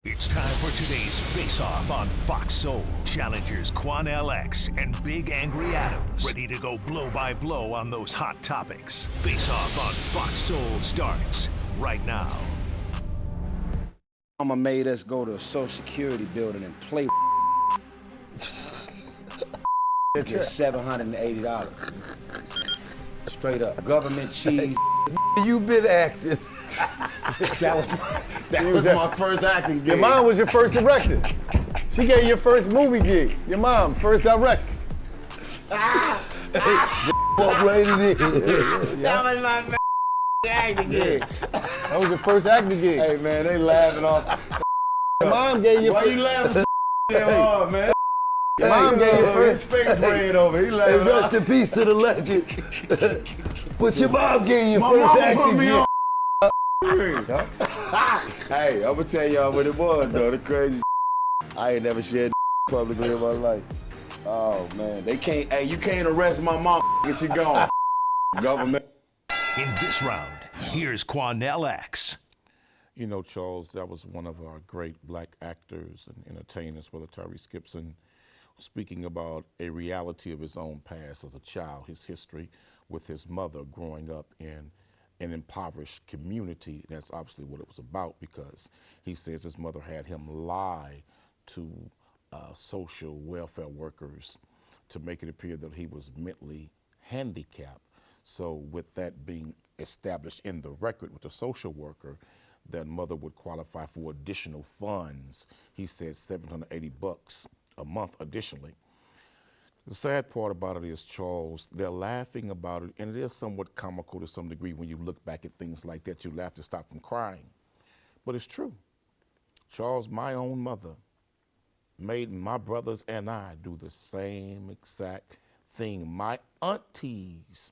It's time for today's face-off on Fox Soul. Challengers Quan LX and Big Angry Adams, ready to go blow by blow on those hot topics. Face-off on Fox Soul starts right now. Mama made us go to a Social Security building and play. Get $780. Straight up. Government cheese. You been acting. That was my first acting gig. Your mom was your first director. She gave you your first movie gig. Your mom, first director. Walk right in there. That was my acting gig. That was your first acting gig. Hey man, they laughing off. Your mom gave you Why you laughing so hard, man? Your mom gave you His first. face red over. He laughing. Hey, rest in peace to the legend. But your mom gave you My first mama acting put me gig. on. Hey, I'm gonna tell y'all what it was though. The crazy. I ain't never shared publicly in my life. Oh man, they can't. Hey, you can't arrest my mom. She gone. Government. In this round, here's Quan LX. You know, Charles, that was one of our great black actors and entertainers, whether Tyrese Gibson, speaking about a reality of his own past as a child, his history with his mother growing up in an impoverished community. That's obviously what it was about, because he says his mother had him lie to social welfare workers to make it appear that he was mentally handicapped. So with that being established in the record with the social worker, that mother would qualify for additional funds. He said $780 a month additionally. The sad part about it is, Charles, they're laughing about it, and it is somewhat comical to some degree when you look back at things like that. You laugh to stop from crying. But it's true. Charles, my own mother made my brothers and I do the same exact thing. My aunties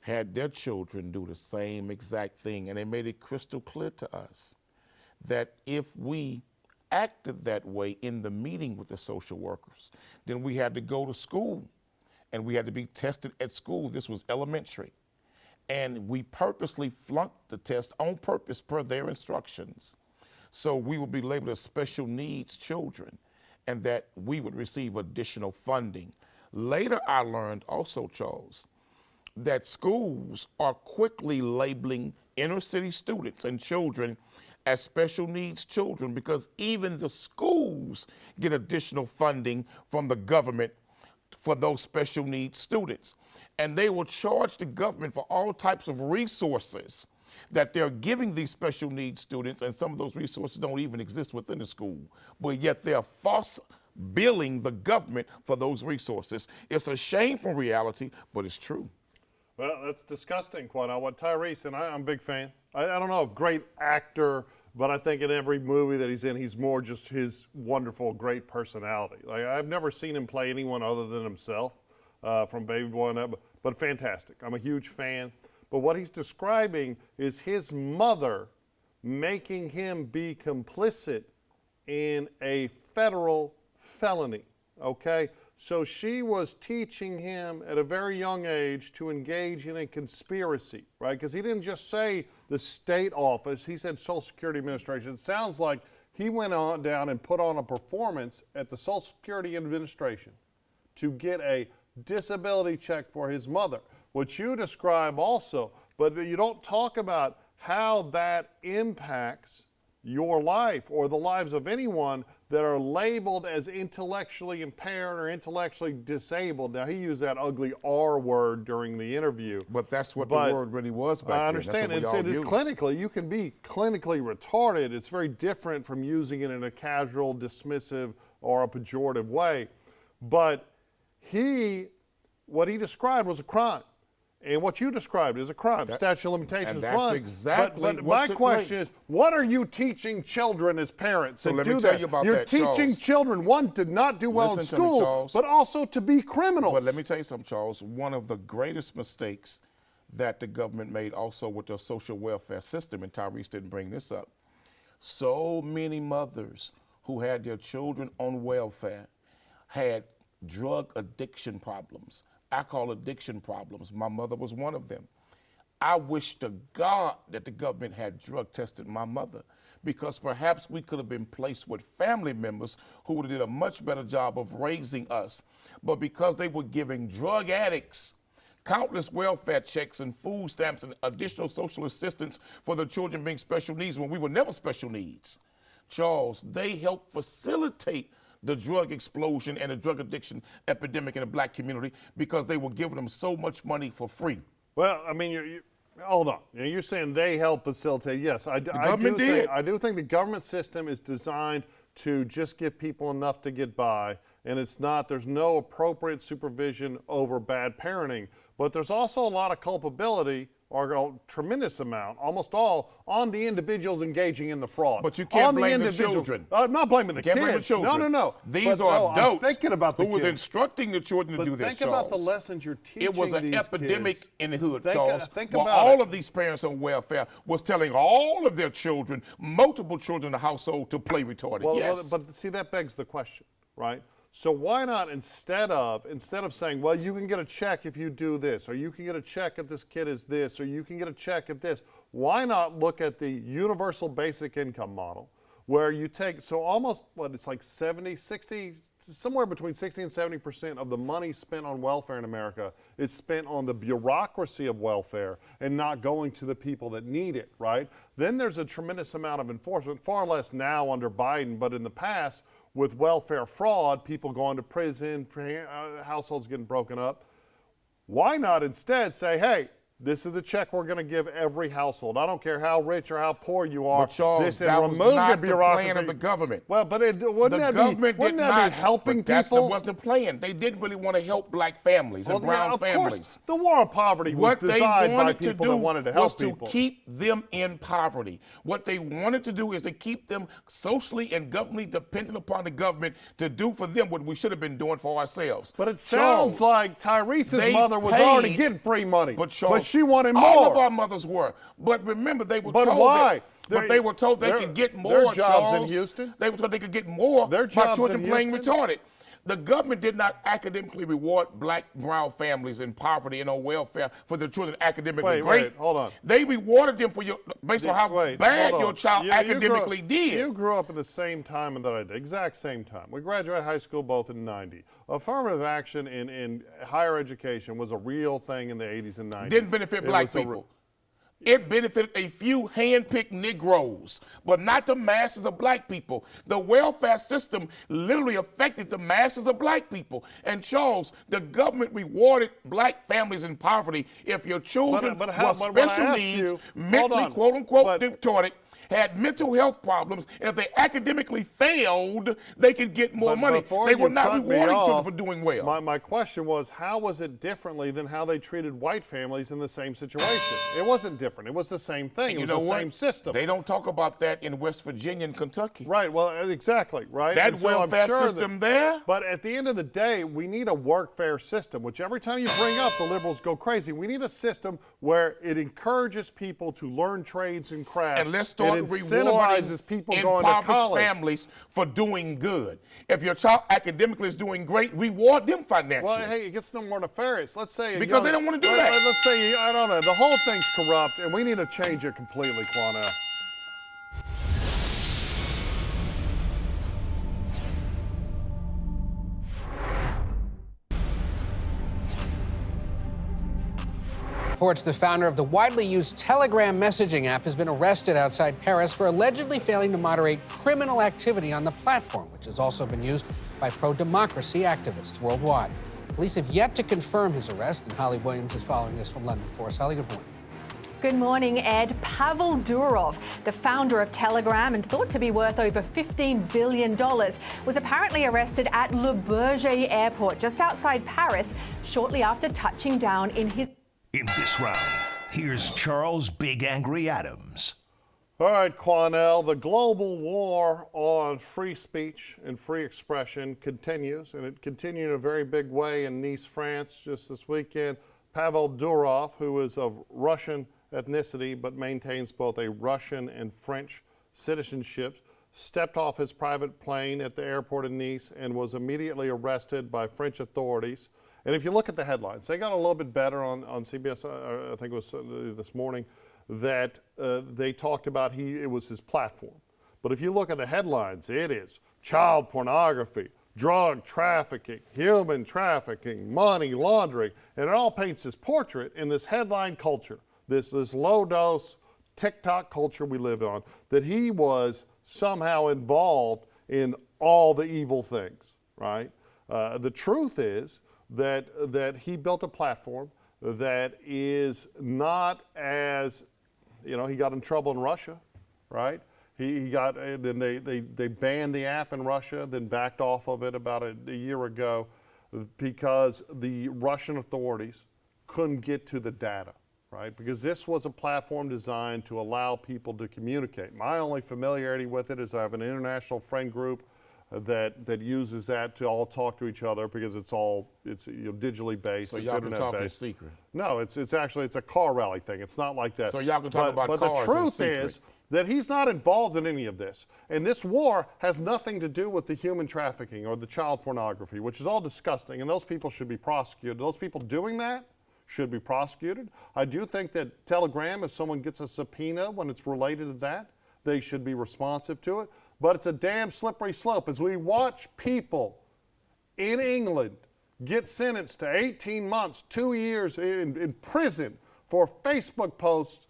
had their children do the same exact thing, and they made it crystal clear to us that if we acted that way in the meeting with the social workers, then we had to go to school and we had to be tested at school. This was elementary. And we purposely flunked the test on purpose per their instructions. So we would be labeled as special needs children, and that we would receive additional funding. Later, I learned also, Charles, that schools are quickly labeling inner city students and children as special needs children, because even the schools get additional funding from the government for those special needs students. And they will charge the government for all types of resources that they're giving these special needs students, and some of those resources don't even exist within the school, but yet they're false billing the government for those resources. It's a shameful reality, but it's true. Well, that's disgusting, Quan. What Tyrese, and I'm a big fan. I don't know if great actor, but I think in every movie that he's in, he's more just his wonderful, great personality. Like, I've never seen him play anyone other than himself from Baby Boy and up, but fantastic. I'm a huge fan. But what he's describing is his mother making him be complicit in a federal felony, okay? So she was teaching him at a very young age to engage in a conspiracy, right? Because he didn't just say the state office, he said Social Security Administration. It sounds like he went on down and put on a performance at the Social Security Administration to get a disability check for his mother, which you describe also, but you don't talk about how that impacts your life or the lives of anyone that are labeled as intellectually impaired or intellectually disabled. Now, he used that ugly R word during the interview. But that's what the word really was back then. I understand. That's what we all Clinically, you can be clinically retarded. It's very different from using it in a casual, dismissive, or a pejorative way. But what he described was a crime. And what you described is a crime. Statute of limitations and that's run. exactly but what my took question place. is, what are you teaching children as parents So to let do me tell that? you about You're that, teaching Charles. children, one, to not do well in Listen to me, school, Charles. but also to be criminals. But let me tell you something, Charles. One of the greatest mistakes that the government made also with their social welfare system, and Tyrese didn't bring this up, so many mothers who had their children on welfare had drug addiction problems, alcohol addiction problems. My mother was one of them. I wish to God that the government had drug tested my mother, because perhaps we could have been placed with family members who would have did a much better job of raising us. But because they were giving drug addicts countless welfare checks and food stamps and additional social assistance for the children being special needs when we were never special needs, Charles, they helped facilitate the drug explosion and the drug addiction epidemic in the black community because they were giving them so much money for free. Well, I mean, hold on. You're saying they help facilitate. Yes, I do think the government system is designed to just give people enough to get by, and there's no appropriate supervision over bad parenting. But there's also a lot of culpability, or a tremendous amount, almost all, on the individuals engaging in the fraud. But you can't blame the children. I'm not blaming the kids. Can't blame the children. No. These are adults who was instructing the children to do this, think about the lessons you're teaching. It was an epidemic kids. in the hood, Charles. Think while about all of these parents on welfare was telling all of their children, multiple children in the household, to play retarded. Well, but see, that begs the question, right? So why not, instead of saying, well, you can get a check if you do this, or you can get a check if this kid is this, or you can get a check if this, why not look at the universal basic income model, where you take, so almost, it's like 70, 60, somewhere between 60 and 70% of the money spent on welfare in America is spent on the bureaucracy of welfare and not going to the people that need it, right? Then there's a tremendous amount of enforcement, far less now under Biden, but in the past, with welfare fraud, people going to prison, households getting broken up. Why not instead say, hey, this is the check we're going to give every household. I don't care how rich or how poor you are. But Charles, that was not the plan of the government. Well, but wouldn't that be helping people? That wasn't the plan. They didn't really want to help black families and brown families. Course, the war on poverty was designed by people that wanted to help people. Was to keep them in poverty. What they wanted to do is to keep them socially and governmentally dependent upon the government to do for them what we should have been doing for ourselves. But it sounds like Tyrese's mother was already getting free money. But Charles, she wanted more. All of our mothers were. But remember, they were told why? They were told they could get more, their jobs Charles. in Houston? They were told they could get more their by jobs children in playing Houston? retarded. The government did not academically reward black, brown families in poverty and on welfare for their children academically great. Wait, hold on. They rewarded them for based on how bad your child academically did. You grew up at the same time that I did, exact same time. We graduated high school both in '90. Affirmative action in higher education was a real thing in the '80s and '90s. Didn't benefit black people. It benefited a few hand-picked Negroes, but not the masses of black people. The welfare system literally affected the masses of black people. And Charles, the government rewarded black families in poverty if your children were special needs, mentally, quote-unquote, retarded, had mental health problems, and if they academically failed, they could get more money. They were not rewarding children for doing well. My question was, how was it differently than how they treated white families in the same situation? It wasn't different. It was the same thing. It was the same system. They don't talk about that in West Virginia and Kentucky. Right, well, exactly, right? That welfare system there? But at the end of the day, we need a workfare system, which every time you bring up, the liberals go crazy. We need a system where it encourages people to learn trades and crafts. And let's start incentivizes people going to college. Families for doing good. If your child academically is doing great, reward them financially. Well, hey, it gets no more nefarious. Let's say because they don't want to do that. Let's say, I don't know, the whole thing's corrupt, and we need to change it completely, Quanell. Reports the founder of the widely used Telegram messaging app has been arrested outside Paris for allegedly failing to moderate criminal activity on the platform, which has also been used by pro-democracy activists worldwide. Police have yet to confirm his arrest, and Holly Williams is following this from London for us. Holly, good morning. Good morning, Ed. Pavel Durov, the founder of Telegram and thought to be worth over $15 billion, was apparently arrested at Le Bourget Airport just outside Paris shortly after touching down in his... In this round, here's Charles Big Angry Adams. All right, Quanell, the global war on free speech and free expression continues, and it continued in a very big way in Nice, France, just this weekend. Pavel Durov, who is of Russian ethnicity but maintains both a Russian and French citizenship, stepped off his private plane at the airport in Nice and was immediately arrested by French authorities. And if you look at the headlines, they got a little bit better on CBS, I think it was this morning, that they talked about it was his platform. But if you look at the headlines, it is child pornography, drug trafficking, human trafficking, money laundering, and it all paints this portrait in this headline culture, this low-dose TikTok culture we live on, that he was somehow involved in all the evil things, right? The truth is that he built a platform that is not as, he got in trouble in Russia, right? He got, then they banned the app in Russia, then backed off of it about a year ago because the Russian authorities couldn't get to the data, right? Because this was a platform designed to allow people to communicate. My only familiarity with it is I have an international friend group that uses that to all talk to each other because it's digitally based. So it's y'all can talk in internet-based. secret. No, it's a car rally thing. It's not like that. So y'all can talk about cars in But the truth secret. is that he's not involved in any of this. And this war has nothing to do with the human trafficking or the child pornography, which is all disgusting. And those people should be prosecuted. Those people doing that should be prosecuted. I do think that Telegram, if someone gets a subpoena when it's related to that, they should be responsive to it. But it's a damn slippery slope. As we watch people in England get sentenced to 18 months, 2 years in prison for Facebook posts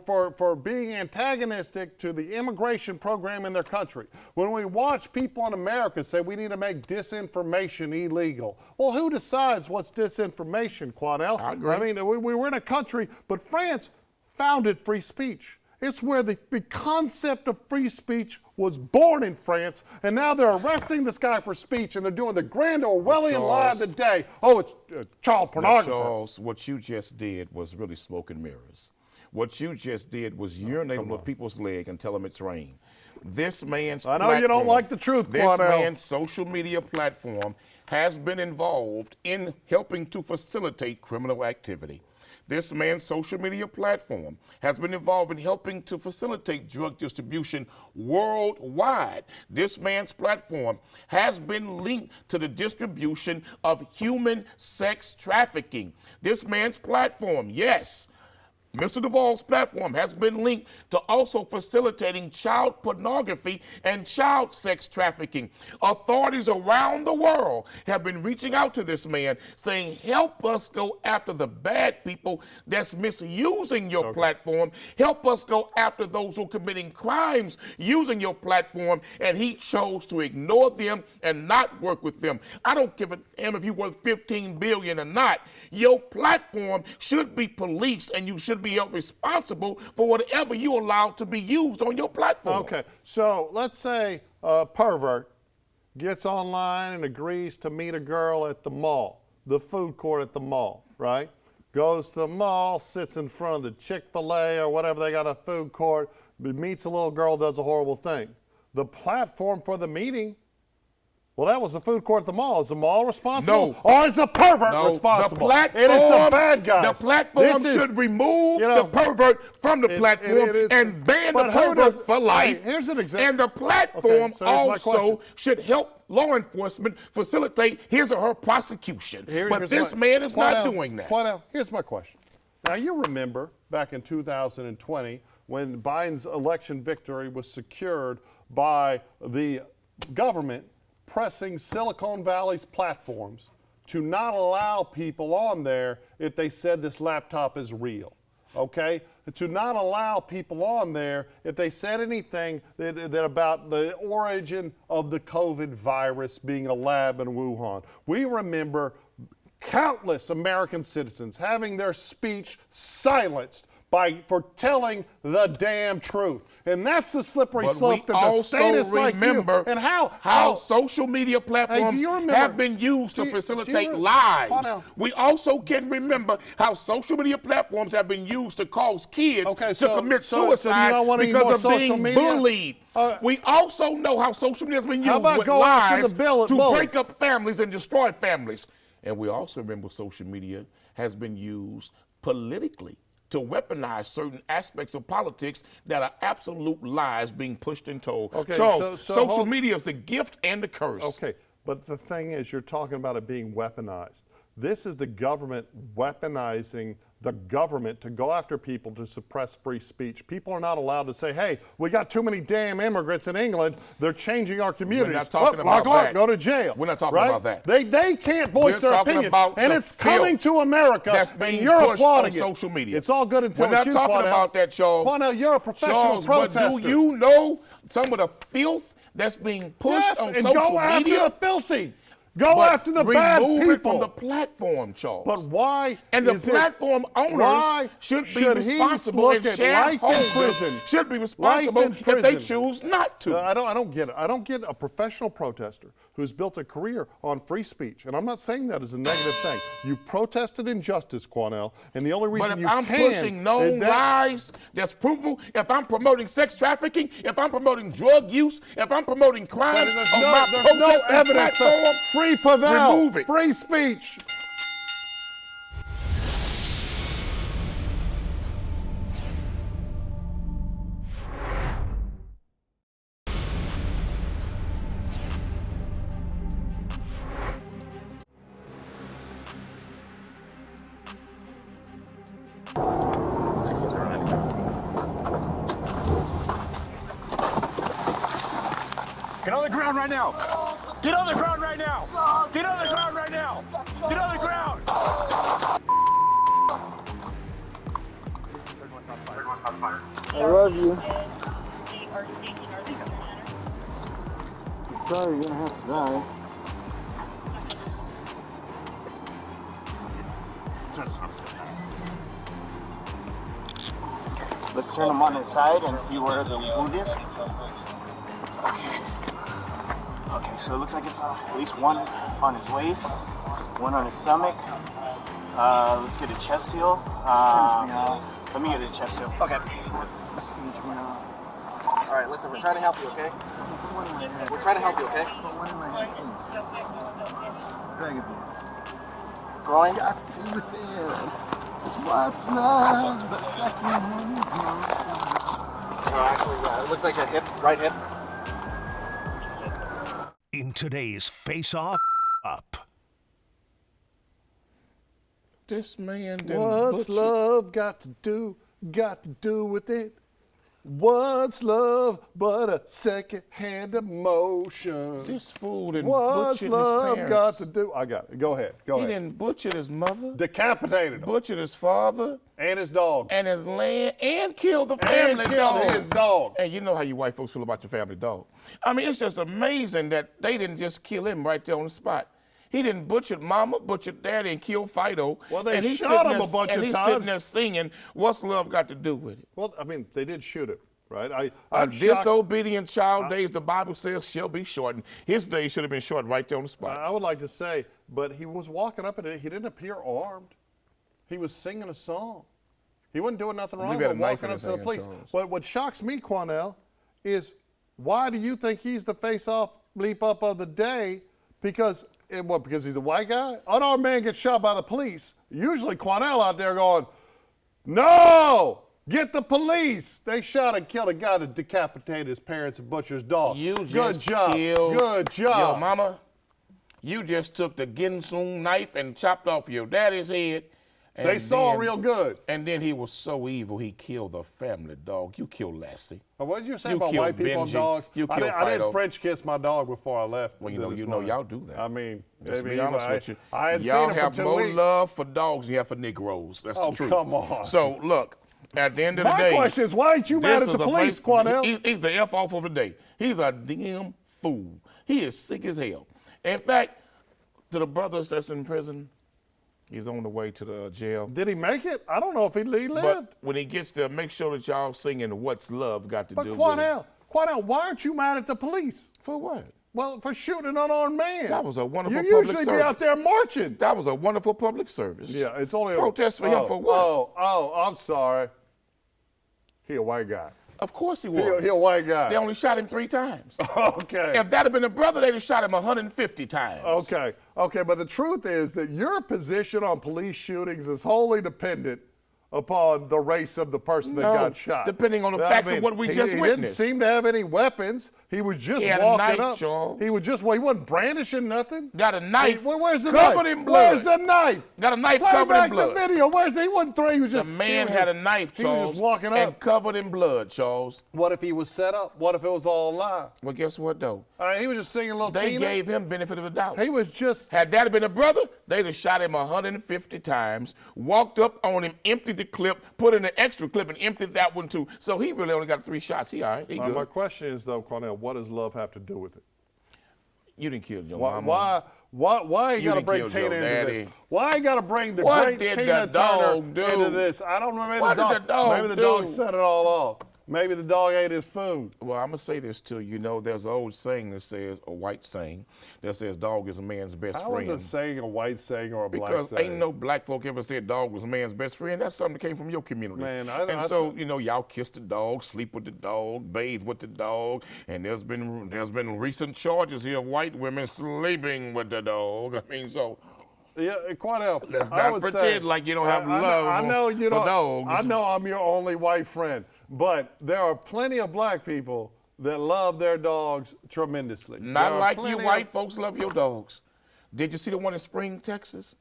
for being antagonistic to the immigration program in their country. When we watch people in America say we need to make disinformation illegal. Well, who decides what's disinformation, Quanell? I agree. I mean, we were in a country, but France founded free speech. It's where the concept of free speech was born in France, and now they're arresting this guy for speech, and they're doing the grand Orwellian lie of the day. Oh, it's child pornography. Charles, what you just did was really smoke and mirrors. What you just did was urinate on people's leg and tell them it's rain. This man's I know you don't like the truth, This Quanell. man's social media platform has been involved in helping to facilitate criminal activity. This man's social media platform has been involved in helping to facilitate drug distribution worldwide. This man's platform has been linked to the distribution of human sex trafficking. This man's platform, yes, Mr. Duvall's platform has been linked to also facilitating child pornography and child sex trafficking. Authorities around the world have been reaching out to this man saying, help us go after the bad people that's misusing your platform. Help us go after those who are committing crimes using your platform. And he chose to ignore them and not work with them. I don't give a damn if you're worth $15 billion or not. Your platform should be policed, and you should be held responsible for whatever you allow to be used on your platform. Okay, so let's say a pervert gets online and agrees to meet a girl at the mall, the food court at the mall, right? Goes to the mall, sits in front of the Chick-fil-A or whatever they got a food court, meets a little girl, does a horrible thing. The platform for the meeting, well, that was the food court at the mall. Is the mall responsible? No. Or is the pervert responsible? The platform, it is the bad guys. The platform should remove the pervert from the platform and ban the pervert for life. Hey, here's an example. And the platform also should help law enforcement facilitate his or her prosecution. But this man is not doing that. Point out, here's my question. Now, you remember back in 2020 when Biden's election victory was secured by the government pressing Silicon Valley's platforms to not allow people on there if they said this laptop is real, okay? To not allow people on there if they said anything that about the origin of the COVID virus being a lab in Wuhan. We remember countless American citizens having their speech silenced for telling the damn truth. And that's the slippery slope that the statists like you. And how social media platforms have been used to facilitate lies. We also can remember how social media platforms have been used to cause kids to commit suicide because of being bullied. We also know how social media has been used with lies to break up families and destroy families. And we also remember social media has been used politically to weaponize certain aspects of politics that are absolute lies being pushed and told. Charles, social media is the gift and the curse. Okay, but the thing is, you're talking about it being weaponized. This is the government weaponizing the government to go after people to suppress free speech. People are not allowed to say, hey, we got too many damn immigrants in England. They're changing our communities. We're not talking about that. Go to jail. We're not talking right? about that. They can't voice their opinion. And it's coming to America. That's being you're pushed applauding on social media. It's all good until We're not talking about that, Charles. Quanell, you're a professional Charles, protester. but do you know some of the filth that's being pushed on social go media? After the filthy. Go after the bad people. Remove it from the platform, Charles. But why? And the platform owners should be responsible, and shareholders should be responsible if they choose not to. I don't get it. I don't get a professional protester who's built a career on free speech. And I'm not saying that as a negative thing. You've protested injustice, Quanell, and the only reason you can... But if I'm pushing known lies that's provable, if I'm promoting sex trafficking, if I'm promoting drug use, if I'm promoting crime on my protesting platform, free Pavel, remove it. Free speech. Get on the ground right now. Get on the ground right now. Get on the ground right now. Get on the ground. I love you. I'm sorry you're gonna have to die. Let's turn him on his side and see where the wound is. Okay, so it looks like it's at least one on his waist, one on his stomach. Let's get a chest seal. Let me get a chest seal. Okay. All right, listen, we're trying to help you, okay? We're trying to help you, okay? Groin? Got to do with it. What's love but second-hand? Actually, it looks like a hip, right hip. In today's face-off up. This man What's love got to do with it? What's love but a second-hand emotion? This fool didn't What's butcher love his got parents. to do? I got it. Go ahead. Go ahead. He didn't butcher his mother. Decapitated him. Butchered his father. And his dog. And his land. And killed the family dog. And his dog. And you know how you white folks feel about your family dog. I mean, it's just amazing that they didn't just kill him right there on the spot. He didn't butcher mama, butchered daddy, and kill Fido. Well, they and he's shot him a bunch of times. And he's sitting there singing, what's love got to do with it? Well, I mean, they did shoot him, right? A disobedient child days, the Bible says, shall be shortened. His days should have been shortened right there on the spot. I would like to say, but he was walking up and he didn't appear armed. He was singing a song. He wasn't doing nothing wrong but walking up to the police. But what shocks me, Quanell, is why do you think he's the face-off bleep up of the day? Because he's a white guy? Unarmed man gets shot by the police. Usually Quanell out there going, no, get the police. They shot and killed a guy that decapitated his parents and butchered his dog. Good job. Good job. Yo, mama, you just took the Gibson knife and chopped off your daddy's head. And they saw real good. And then he was so evil, he killed the family dog. You killed Lassie. What did you say about white people and dogs? You killed I didn't French kiss my dog before I left. Well, you know, y'all do that. I mean, let's be honest with you. I had y'all seen him have for 2 more weeks. love for dogs than you have for Negroes. That's the truth. Come on. So, look, at the end of the day. My question is, why ain't you mad at the police, Quanell? He's the F off of the day. He's a damn fool. He is sick as hell. In fact, to the brothers that's in prison, he's on the way to the jail. Did he make it? I don't know if he lived. But when he gets there, make sure that y'all singing What's Love Got to Do with It. But Quanell, why aren't you mad at the police? For what? Well, for shooting an unarmed man. That was a wonderful public service. You usually be out there marching. That was a wonderful public service. Yeah, it's only a protest for him for what? Oh, I'm sorry. He a white guy. Of course he was. He a white guy. They only shot him 3 times. Okay. If that had been a brother, they'd have shot him 150 times. Okay, but the truth is that your position on police shootings is wholly dependent upon the race of the person that got shot. Depending on the facts of what we just witnessed. He didn't seem to have any weapons. He was just He had walking a knife, up. Charles. He wasn't brandishing nothing. Got a knife. Where's the covered knife? in blood. Where's the knife? Got a knife Play covered back in blood. the video. Where's he? Wasn't throwing. He was just. The man had a knife, Charles. He was just walking up. And covered in blood, Charles. What if he was set up? What if it was all a lie? Well, guess what, though? He was just singing a little They Tina. gave him benefit of the doubt. He was just. Had that been a brother, they'd have shot him 150 times, walked up on him, emptied the clip, put in an extra clip, and emptied that one too. So he really only got 3 shots. He all right. He good. My question is, though, Cornell, what does love have to do with it? You didn't kill your mama. Why you gotta bring Tina into this? Why you gotta bring the great Tina Turner into this? I don't know. Maybe the dog set it all off. Maybe the dog ate his food. Well, I'm going to say this too. You know, there's an old saying that says, a white saying, that says dog is a man's best friend. How is it saying a white saying or a black saying? Because ain't no black folk ever said dog was a man's best friend. That's something that came from your community. Man, so, you know, y'all kiss the dog, sleep with the dog, bathe with the dog, and there's been recent charges here of white women sleeping with the dog. I mean, so... Yeah, quite help. Let's not pretend like you don't have love for dogs. I know I'm your only white friend, but there are plenty of black people that love their dogs tremendously. Not like you white folks love your dogs. Did you see the one in Spring, Texas?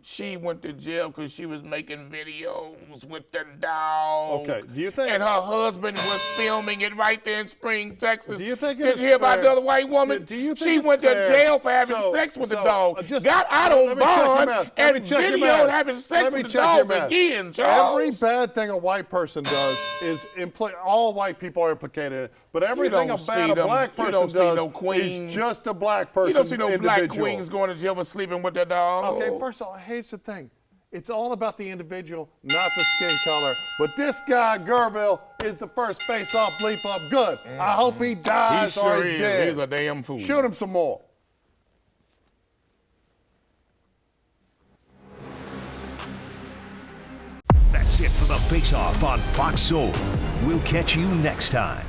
She went to jail because she was making videos with the dog. Okay, do you think? And her husband was filming it right there in Spring, Texas. Do you think Did you hear about the other white woman? Do you think she went to jail for having sex with the dog, got out on bond, and videoed having sex with the dog again, Charles. Every bad thing a white person does is all white people are implicated in it. But everything a black person does is just a black person. You don't see no black queens going to jail for sleeping with their dog. Okay, first of all, here's the thing. It's all about the individual, not the skin color. But this guy, Gerville, is the first face-off bleep-up good. I hope he dies or he's dead. He's a damn fool. Shoot him some more. That's it for the Face Off on Fox Soul. We'll catch you next time.